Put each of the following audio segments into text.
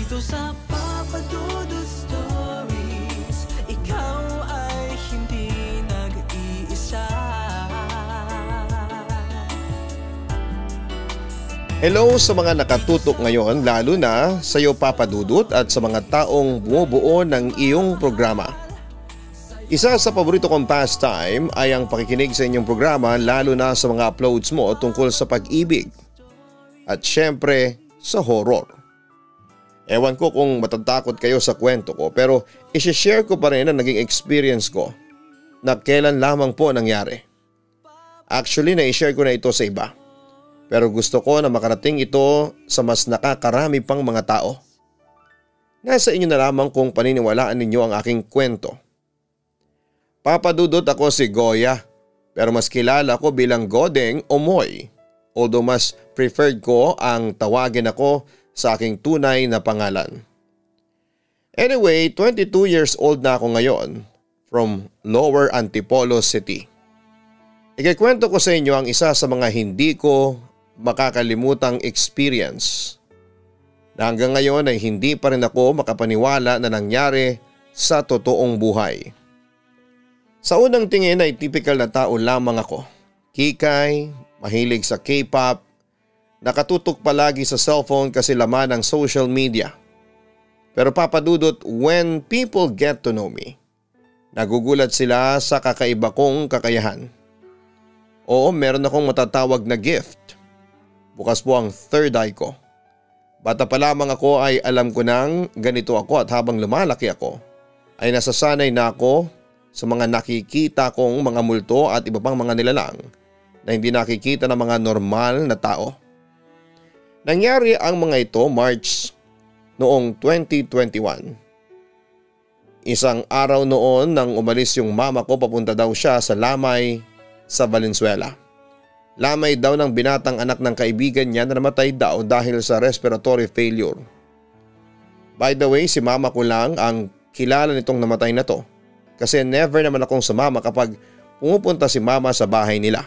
Dito sa Papa Dudut Stories, ikaw ay hindi nag-iisa. Hello sa mga nakatutok ngayon, lalo na sa iyo Papa Dudut at sa mga taong bumubuo ng iyong programa. Isa sa paborito kong pastime ay ang pakikinig sa inyong programa, lalo na sa mga uploads mo tungkol sa pag-ibig at syempre sa horror. Ewan ko kung matatakot kayo sa kwento ko, pero isi-share ko pa rin ang naging experience ko na kailan lamang po nangyari. Actually, na-share ko na ito sa iba, pero gusto ko na makarating ito sa mas nakakarami pang mga tao. Nasa inyo na lamang kung paniniwalaan ninyo ang aking kwento. Papa Dudut, ako si Goya, pero mas kilala ko bilang Godeng o Moy, although mas preferred ko ang tawagin ako sa aking tunay na pangalan. Anyway, 22 years old na ako ngayon from Lower Antipolo City. Ikikwento ko sa inyo ang isa sa mga hindi ko makakalimutang experience na hanggang ngayon ay hindi pa rin ako makapaniwala na nangyari sa totoong buhay. Sa unang tingin ay typical na tao lamang ako. Kikay, mahilig sa K-pop, nakatutok palagi sa cellphone kasi laman ng social media. Pero Papa Dudut, when people get to know me, nagugulat sila sa kakaiba kong kakayahan. Oo, meron akong matatawag na gift. Bukas po ang third eye ko. Bata pa lamang ako ay alam ko nang ganito ako at habang lumalaki ako ay nasasanay na ako sa mga nakikita kong mga multo at iba pang mga nilalang na hindi nakikita ng mga normal na tao. Nangyari ang mga ito March noong 2021. Isang araw noon nang umalis yung mama ko, papunta daw siya sa Lamay sa Valenzuela. Lamay daw ng binatang anak ng kaibigan niya na namatay daw dahil sa respiratory failure. By the way, si mama ko lang ang kilala nitong namatay na to. Kasi never naman akong sumama kapag pumupunta si mama sa bahay nila.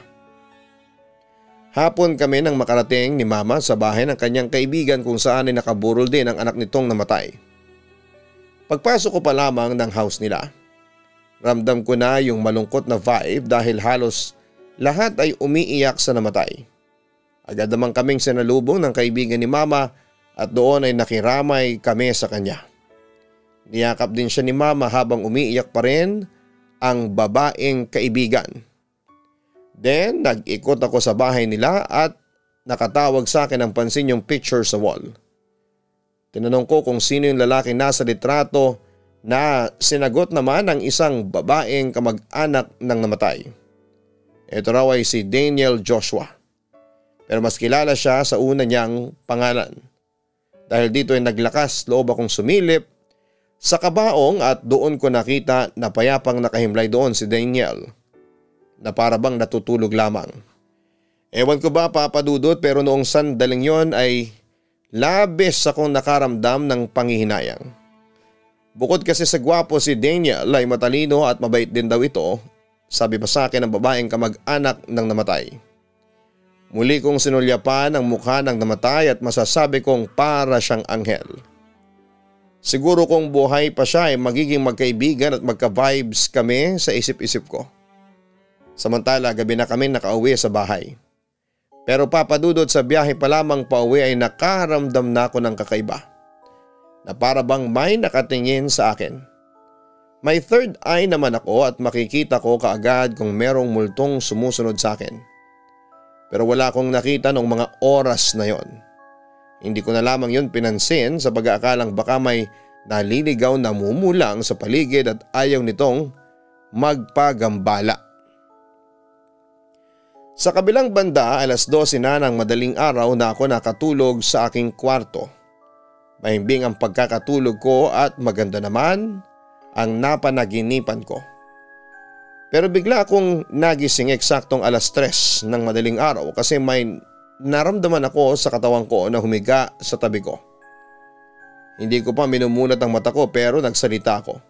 Hapon kami nang makarating ni mama sa bahay ng kanyang kaibigan kung saan ay nakaburol din ang anak nitong namatay. Pagpasok ko pa lamang ng house nila, ramdam ko na yung malungkot na vibe dahil halos lahat ay umiiyak sa namatay. Agad naman kaming sinalubong ng kaibigan ni mama at doon ay nakiramay kami sa kanya. Niyakap din siya ni mama habang umiiyak pa rin ang babaeng kaibigan. Then nag-ikot ako sa bahay nila at nakatawag sa akin ng pansin yung picture sa wall. Tinanong ko kung sino yung lalaki nasa litrato na sinagot naman ng isang babaeng kamag-anak ng namatay. Ito raw ay si Daniel Joshua. Pero mas kilala siya sa una niyang pangalan. Dahil dito ay naglakas loob akong sumilip sa kabaong at doon ko nakita na payapang nakahimlay doon si Daniel na para bang natutulog lamang. Ewan ko ba Papa Dudut, pero noong sandaling yon ay labis akong nakaramdam ng panghihinayang. Bukod kasi sa gwapo, si Daniel ay matalino at mabait din daw ito, sabi pa sa akin ng babaeng kamag-anak ng namatay. Muli kong sinulyapan ang mukha ng namatay at masasabi kong para siyang anghel. Siguro kung buhay pa siya ay magiging magkaibigan at magka-vibes kami sa isip-isip ko. Samantala gabi na kami nakauwi sa bahay. Pero Papa Dudut, sa biyahe pa lamang pauwi ay nakaramdam na ako ng kakaiba. Na para bang may nakatingin sa akin. May third eye naman ako at makikita ko kaagad kung merong multong sumusunod sa akin. Pero wala akong nakita noong mga oras na yon. Hindi ko na lamang yun pinansin sa pag-aakalang baka may naliligaw na mumulang sa paligid at ayaw nitong magpagambala. Sa kabilang banda, alas 12 na ng madaling araw na ako nakatulog sa aking kwarto. Mahimbing ang pagkakatulog ko at maganda naman ang napanaginipan ko. Pero bigla akong nagising eksaktong alas 3 ng madaling araw kasi may naramdaman ako sa katawan ko na humiga sa tabi ko. Hindi ko pa minumulat ang mata ko pero nagsalita ako.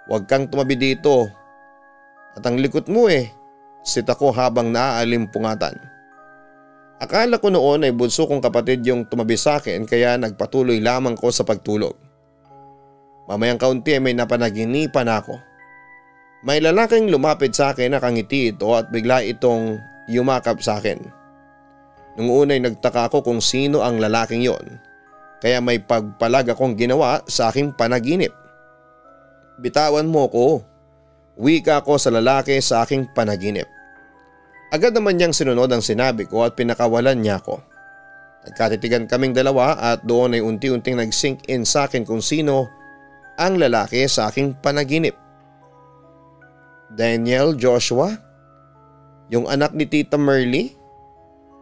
"Huwag kang tumabi dito. At ang likot mo sit ako habang naaaalimpungatan. Akala ko noon ay bunso kong kapatid yung tumabi sa akin kaya nagpatuloy lamang ko sa pagtulog. Mamayang kaunti ay may napanaginipan ako. May lalaking lumapit sa akin, nakangiti ito at bigla itong yumakap sa akin. Nung una'y nagtaka ako kung sino ang lalaking yon, kaya may pagpalag akong ginawa sa aking panaginip. "Bitawan mo ko," wika ko sa lalaki sa aking panaginip. Agad naman niyang sinunod ang sinabi ko at pinakawalan niya ako. Nagkatitigan kaming dalawa at doon ay unti-unting nag-sink in sa akin kung sino ang lalaki sa aking panaginip. "Daniel Joshua? Yung anak ni Tita Merly?"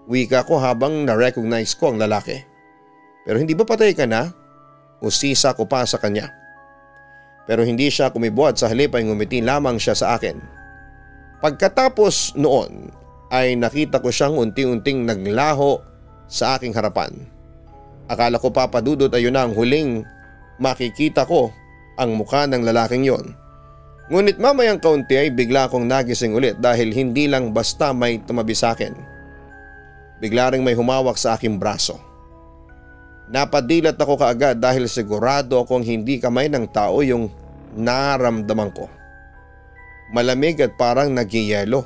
Wika ko habang na-recognize ko ang lalaki. "Pero hindi ba patay ka na?" Usisa ko pa sa kanya. Pero hindi siya kumibuhat, sa halip ay ngumiti lamang siya sa akin. Pagkatapos noon ay nakita ko siyang unti-unting naglaho sa aking harapan. Akala ko papadudot ay yun na ang huling makikita ko ang mukha ng lalaking yon. Ngunit mamayang kaunti ay bigla akong nagising ulit dahil hindi lang basta may tumabi sa akin. Bigla ring may humawak sa aking braso. Napadilat ako kaagad dahil sigurado akong hindi kamay ng tao yung naramdaman ko. Malamig at parang nagyayelo.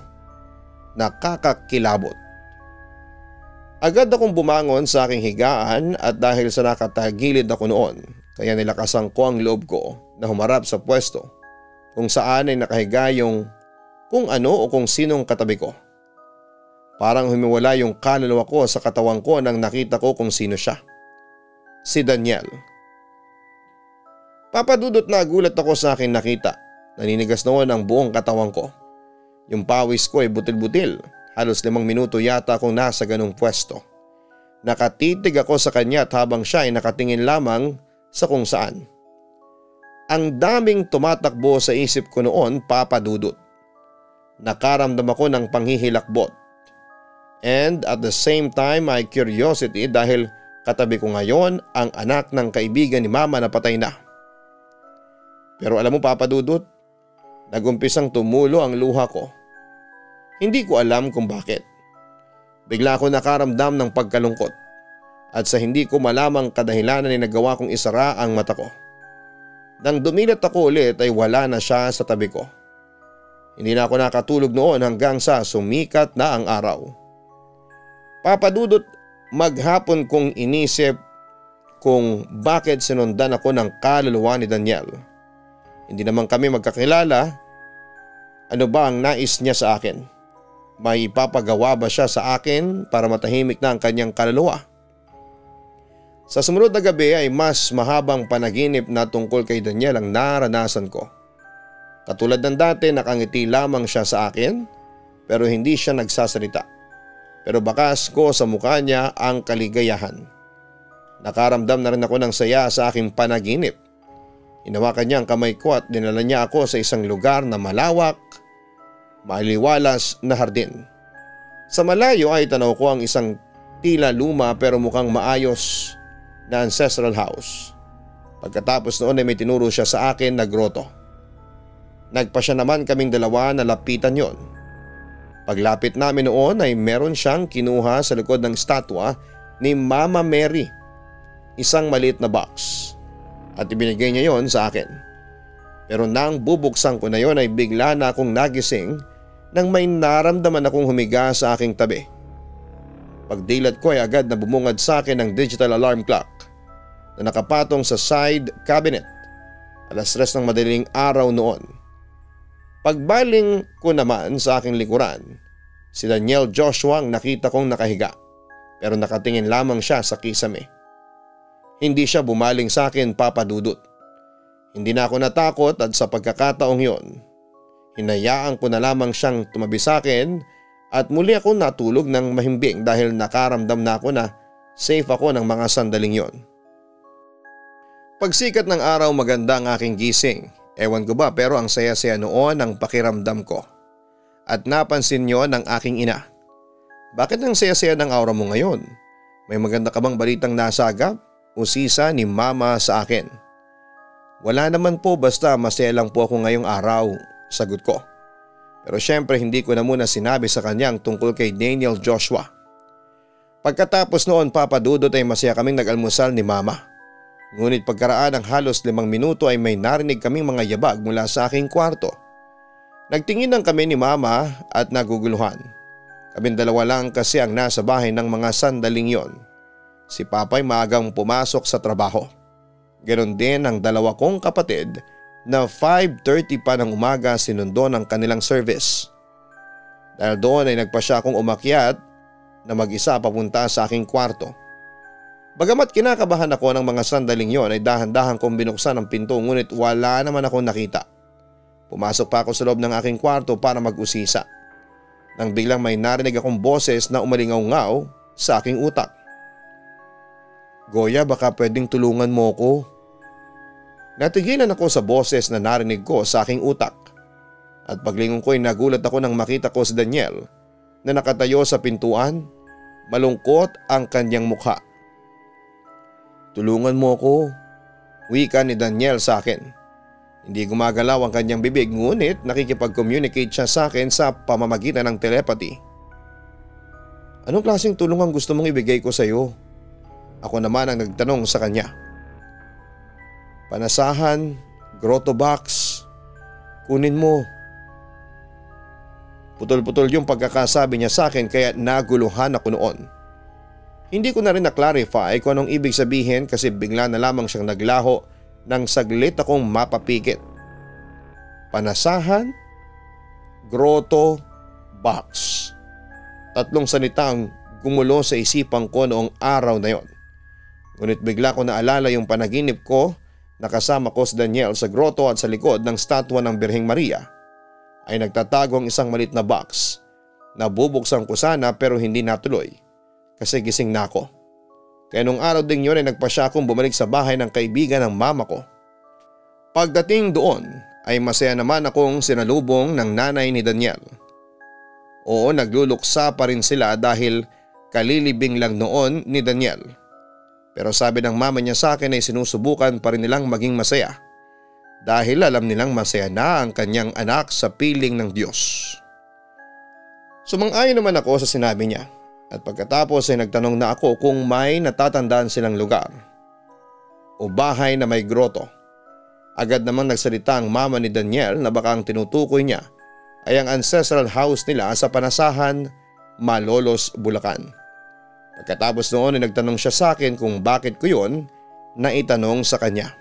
Nakakakilabot. Agad akong bumangon sa aking higaan at dahil sa nakatagilid ako noon, kaya nilakasan ko ang loob ko na humarap sa pwesto kung saan ay nakahiga yung kung ano o kung sinong katabi ko. Parang humiwala yung kaluluwa ko sa katawan ko nang nakita ko kung sino siya. Si Daniel. Papadudot na gulat ako sa aking nakita. Naninigas noon ang buong katawan ko. Yung pawis ko ay butil-butil. Halos 5 minuto yata akong nasa ganung pwesto. Nakatitig ako sa kanya at habang siya ay nakatingin lamang sa kung saan. Ang daming tumatakbo sa isip ko noon, papadudot. Nakaramdam ako ng panghihilakbot. And at the same time ay curiosity dahil katabi ko ngayon ang anak ng kaibigan ni Mama na patay na. Pero alam mo papadudot, nagumpisang tumulo ang luha ko. Hindi ko alam kung bakit. Bigla ako nakaramdam ng pagkalungkot at sa hindi ko malamang kadahilanan ay nagawa kong isara ang mata ko. Nang dumilat ako ulit ay wala na siya sa tabi ko. Hindi na ako nakatulog noon hanggang sa sumikat na ang araw. Papadudot, maghapon kong inisip kung bakit sinundan ako ng kaluluwa ni Daniel. Hindi naman kami magkakilala. Ano ba ang nais niya sa akin? May ipapagawa ba siya sa akin para matahimik na ang kanyang kaluluwa? Sa sumunod na gabi ay mas mahabang panaginip na tungkol kay Daniel ang naranasan ko. Katulad ng dati, nakangiti lamang siya sa akin pero hindi siya nagsasalita. Pero bakas ko sa mukha niya ang kaligayahan. Nakaramdam na rin ako ng saya sa aking panaginip. Hinawakan niya ang kamay ko at dinala niya ako sa isang lugar na malawak, maliwalas na hardin. Sa malayo ay tanaw ko ang isang tila luma pero mukhang maayos na ancestral house. Pagkatapos noon ay may tinuro siya sa akin na groto. Nagpasya naman kaming dalawa na lapitan yon. Paglapit namin noon ay meron siyang kinuha sa likod ng statwa ni Mama Mary. Isang maliit na box. At ibinigay niya yon sa akin. Pero nang bubuksan ko na yon ay bigla na akong nagising nang may naramdaman akong humiga sa aking tabi. Pagdilat ko ay agad na bumungad sa akin ang digital alarm clock na nakapatong sa side cabinet. 3:00 ng madaling araw noon. Pagbaling ko naman sa aking likuran, si Daniel Joshua ang nakita kong nakahiga pero nakatingin lamang siya sa kisame. Hindi siya bumaling sa akin, papadudot. Hindi na ako natakot at sa pagkakataong yon, hinayaan ko na lamang siyang tumabi sa akin at muli ako natulog ng mahimbing dahil nakaramdam na ako na safe ako ng mga sandaling yon. Pagsikat ng araw maganda ang aking gising. Ewan ko ba pero ang saya-saya noon ang pakiramdam ko. At napansin niyo ng aking ina. Bakit ang saya-saya ng aura mo ngayon? May maganda ka bang balitang nasagap? Usisa ni Mama sa akin. Wala naman po, basta masaya lang po ako ngayong araw, sagot ko. Pero syempre hindi ko na muna sinabi sa kanya ang tungkol kay Daniel Joshua. Pagkatapos noon Papa Dudut ay masaya kaming nag-almusal ni Mama. Ngunit pagkaraan ng halos 5 minuto ay may narinig kaming mga yabag mula sa aking kwarto. Nagtingin lang kami ni Mama at naguguluhan. Kaming dalawa lang kasi ang nasa bahay ng mga sandaling yon. Si Papa ay maagang pumasok sa trabaho. Ganon din ang dalawa kong kapatid na 5:30 pa ng umaga sinundo ng kanilang service. Dahil doon ay nagpa siya akong umakyat na mag-isa papunta sa aking kwarto. Bagamat kinakabahan ako ng mga sandaling yon ay dahan-dahan kong binuksan ang pinto ngunit wala naman akong nakita. Pumasok pa ako sa loob ng aking kwarto para mag-usisa. Nang biglang may narinig akong boses na umalingaw-ngaw sa aking utak. Goya, baka pwedeng tulungan mo ko. Natigilan ako sa boses na narinig ko sa aking utak. At paglingon ko ay nagulat ako nang makita ko si Daniel na nakatayo sa pintuan. Malungkot ang kanyang mukha. Tulungan mo ko, wika ni Daniel sa akin. Hindi gumagalaw ang kanyang bibig ngunit nakikipag-communicate siya sa akin sa pamamagitan ng telepathy. Anong klaseng tulong ang gusto mong ibigay ko sa iyo? Ako naman ang nagtanong sa kanya. Panasahan, grotto box, kunin mo. Putol-putol yung pagkakasabi niya sa akin kaya naguluhan ako noon. Hindi ko na rin na-clarify kung anong ibig sabihin kasi bigla na lamang siyang naglaho nang saglit akong mapapikit. Panasahan, grotto, box. 3 salita ang gumulo sa isipan ko noong araw na yon. Ngunit bigla ko naalala yung panaginip ko na kasama ko si Daniel sa grotto at sa likod ng statwa ng Birheng Maria ay nagtatago ang isang maliit na box. Nabubuksan ko sana pero hindi natuloy kasi gising na ako. Kaya nung araw ding yun ay nagpa siya akong bumalik sa bahay ng kaibigan ng mama ko. Pagdating doon ay masaya naman akong sinalubong ng nanay ni Daniel. Oo, nagluluksa pa rin sila dahil kalilibing lang noon ni Daniel. Pero sabi ng mama niya sa akin ay sinusubukan pa rin nilang maging masaya dahil alam nilang masaya na ang kanyang anak sa piling ng Diyos. Sumang-ayon naman ako sa sinabi niya. At pagkatapos ay nagtanong na ako kung may natatandaan silang lugar o bahay na may groto. Agad namang nagsalita ang mama ni Daniel na baka ang tinutukoy niya ay ang ancestral house nila sa Panasahan, Malolos, Bulacan. Pagkatapos noon ay nagtanong siya sa akin kung bakit ko yun na itanong sa kanya.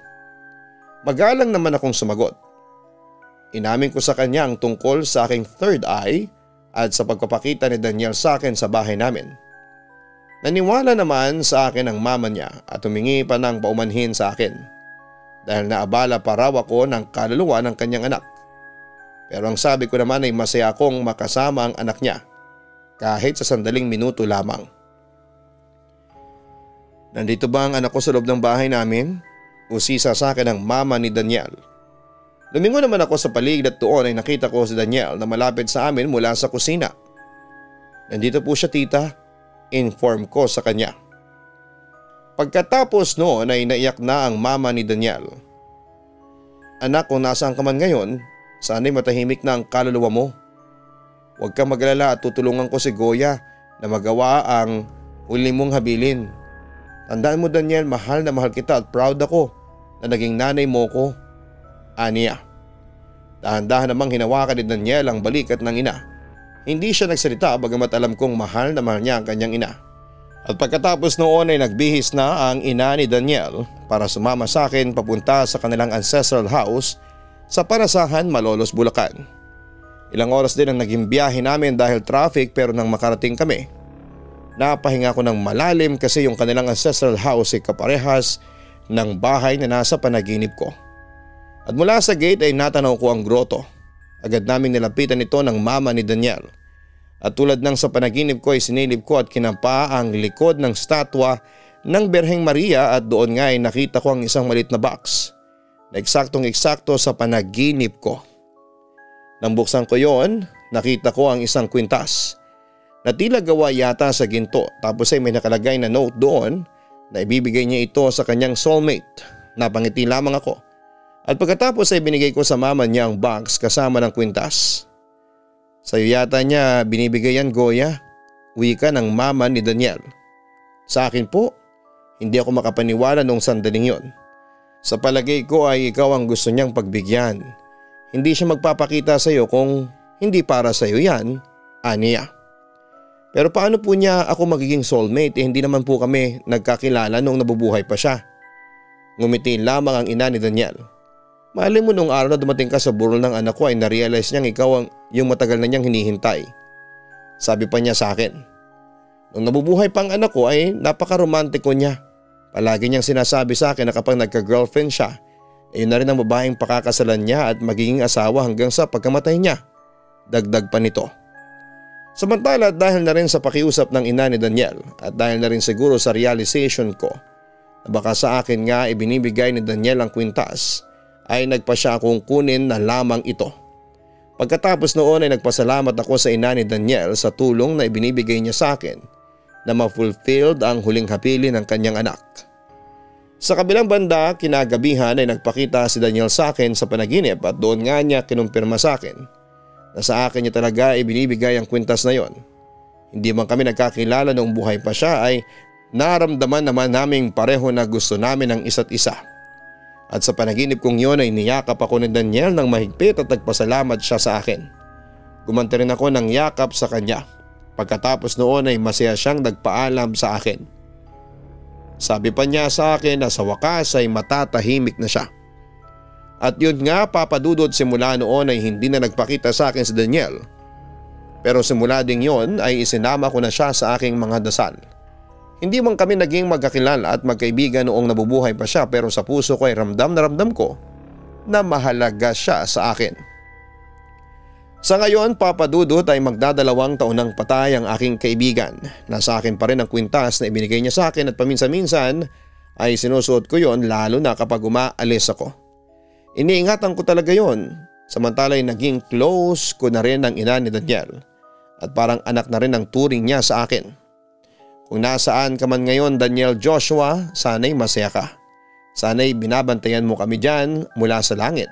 Magalang naman akong sumagot. Inamin ko sa kanya ang tungkol sa aking third eye at sa pagpapakita ni Daniel sa akin sa bahay namin. Naniwala naman sa akin ang mama niya at humingi pa ng paumanhin sa akin dahil naabala pa raw ako ng kaluluwa ng kanyang anak. Pero ang sabi ko naman ay masaya akong makasama ang anak niya kahit sa sandaling minuto lamang. Nandito ba ang anak ko sa loob ng bahay namin? Usisa sa akin ang mama ni Daniel. Lumingon naman ako sa paligid at doon ay nakita ko si Daniel na malapit sa amin mula sa kusina. Nandito po siya tita, inform ko sa kanya. Pagkatapos noon ay naiyak na ang mama ni Daniel. Anak, kung nasaan ka man ngayon, sana'y matahimik na ang kaluluwa mo. Huwag kang mag-alala at tutulungan ko si Goya na magawa ang huli mong habilin. Tandaan mo Daniel, mahal na mahal kita at proud ako na naging nanay mo ko. Aniya. Dahan-dahan namang hinawakan ni Daniel ang balikat ng ina. Hindi siya nagsalita bagamat alam kong mahal na mahal niya ang kanyang ina. At pagkatapos noon ay nagbihis na ang ina ni Daniel para sumama sa akin papunta sa kanilang ancestral house sa Panasahan, Malolos, Bulacan. Ilang oras din ang naging biyahe namin dahil traffic pero nang makarating kami, napahinga ko ng malalim kasi yung kanilang ancestral house ay kaparehas ng bahay na nasa panaginip ko. At mula sa gate ay natanaw ko ang groto. Agad naming nilapitan ito ng mama ni Daniel. At tulad ng sa panaginip ko ay sinilip ko at kinampa ang likod ng statwa ng Birheng Maria at doon nga ay nakita ko ang isang maliit na box na eksaktong-eksakto sa panaginip ko. Nang buksan ko yon, nakita ko ang isang kwintas na tila gawa yata sa ginto tapos ay may nakalagay na note doon na ibibigay niya ito sa kanyang soulmate. Napangiti lamang ako. At pagkatapos ay binigay ko sa mama niya ang box kasama ng kwintas. Sa'yo yata niya binibigay yan Goya, wika ng mama ni Daniel. Sa akin po, hindi ako makapaniwala noong sandaling yon. Sa palagay ko ay ikaw ang gusto niyang pagbigyan. Hindi siya magpapakita sa iyo kung hindi para sa iyo yan, aniya. Pero paano po niya ako magiging soulmate hindi naman po kami nagkakilala noong nabubuhay pa siya. Ngumiti lamang ang ina ni Daniel. Malay mo nung araw na dumating ka sa burol ng anak ko ay narealize niyang ikaw yung matagal na niyang hinihintay. Sabi pa niya sa akin. Nung nabubuhay pang anak ko ay napaka-romantiko niya. Palagi niyang sinasabi sa akin na kapag nagka-girlfriend siya, ayun na rin ang babaeng pakakasalan niya at magiging asawa hanggang sa pagkamatay niya. Dagdag pa nito. Samantala dahil na rin sa pakiusap ng ina ni Daniel at dahil na rin siguro sa realization ko na baka sa akin nga ibinibigay ni Daniel ang kwintas, ay nagpa siya akong kunin na lamang ito. Pagkatapos noon ay nagpasalamat ako sa ina ni Daniel sa tulong na ibinibigay niya sa akin na ma-fulfilled ang huling hapili ng kanyang anak. Sa kabilang banda, kinagabihan ay nagpakita si Daniel sa akin sa panaginip at doon nga niya kinumpirma sa akin na sa akin niya talaga ibinibigay ang kwintas na yon. Hindi man kami nagkakilala noong buhay pa siya ay naramdaman naman naming pareho na gusto namin ang isa't isa. At sa panaginip kong yon ay niyakap ako ni Daniel ng mahigpit at nagpasalamat siya sa akin. Gumanti rin ako ng yakap sa kanya. Pagkatapos noon ay masaya siyang nagpaalam sa akin. Sabi pa niya sa akin na sa wakas ay matatahimik na siya. At yun nga papadudod simula noon ay hindi na nagpakita sa akin si Daniel. Pero simula ding yon ay isinama ko na siya sa aking mga dasal. Hindi man kami naging magkakilala at magkaibigan noong nabubuhay pa siya pero sa puso ko ay ramdam na ramdam ko na mahalaga siya sa akin. Sa ngayon, papadudot ay magdadalawang taon ng patay ang aking kaibigan. Nasa akin pa rin ang kwintas na ibinigay niya sa akin at paminsan-minsan ay sinusuot ko yon lalo na kapag umaalis ako. Iniingatan ko talaga yon, samantala ay naging close ko na rin ang ina ni Daniel at parang anak na rin ang turing niya sa akin. Kung nasaan ka man ngayon Daniel Joshua, sana'y masaya ka. Sana'y binabantayan mo kami dyan mula sa langit.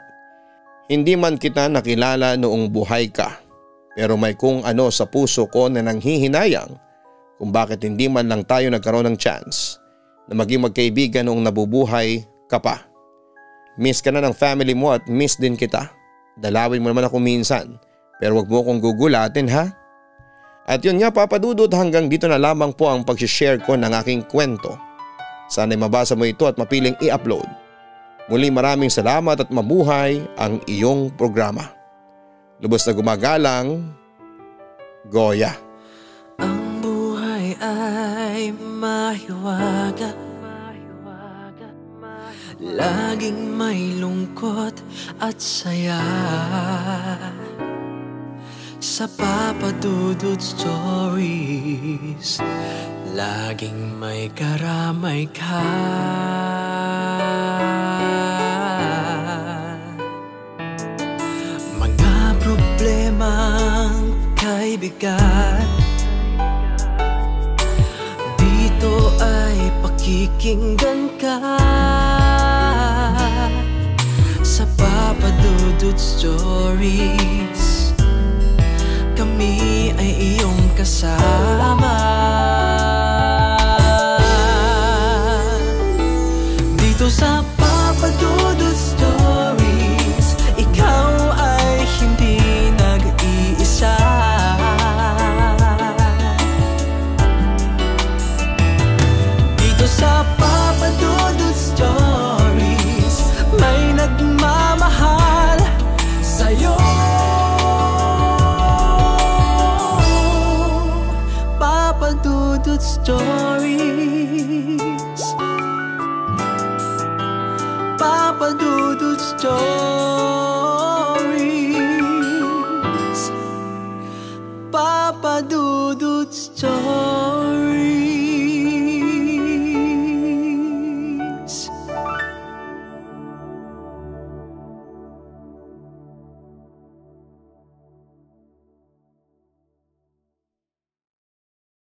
Hindi man kita nakilala noong buhay ka, pero may kung ano sa puso ko na nanghihinayang kung bakit hindi man lang tayo nagkaroon ng chance na maging magkaibigan noong nabubuhay ka pa. Miss ka na ng family mo at miss din kita. Dalawin mo naman ako minsan, pero wag mo akong gugulatin ha. At yun nga papadudot, hanggang dito na lamang po ang pag-share ko ng aking kwento. Sana'y mabasa mo ito at mapiling i-upload. Muli maraming salamat at mabuhay ang iyong programa. Lubos na gumagalang, Goya. Ang buhay ay mahiwaga, laging may lungkot at saya. Sa Papa Dudut Stories, laging may karamay ka. Mga problemang kay bigat, dito ay pakikinggan ka. Sa Papa Dudut Stories, kami ay iyong kasama. Dito sa Papa Dudut Stories, ikaw ay hindi nag-iisa. Dito sa Papa Dudut Stories, may nagmamahal sa'yo. Papa Dudut Stories, Papa Dudut Stories.